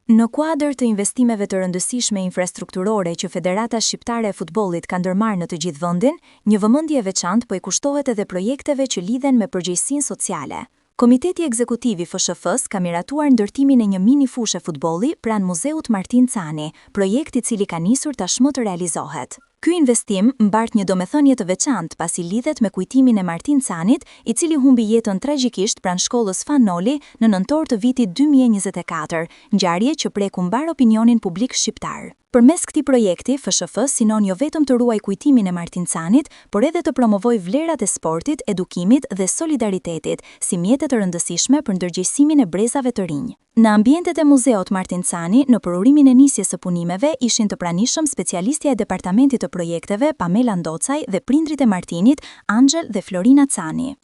Në kuadër të investimeve të rëndësishme infrastrukturore që Federata Shqiptare e Futbollit ka ndërmarrë në të gjithë vendin, një vëmendje e veçantë po i kushtohet edhe projekteve që lidhen me përgjegjësinë sociale. Komiteti Ekzekutiv i FSHF-s ka miratuar ndërtimin e një mini fushë futbolli pranë Muzeut Martin Cani, projekt i cili ka nisur tashmë të realizohet. Ky investim mbart një domethënie të veçantë pasi lidhet me kujtimin e Martin Canit, i cili humbi jetën tragjikisht pranë shkollës Fanoli në nëntor të vitit 2024, ngjarje që preku mbar opinionin publik shqiptar. Përmes këtij projekti, FSHF sinon jo vetëm të ruaj kujtimin e Martin Canit, por edhe të promovoj vlerat e sportit, edukimit dhe solidaritetit si mjete të rëndësishme për ndërgjegjësimin e brezave të rinj. Në ambientet e Muzeut Martin Cani, në përurimin e nisjes së punimeve, ishin të pranishëm specialistja e departamentit të projekteve Pamela Ndocaj dhe prindrit e Martinit, Angel dhe Florina Cani.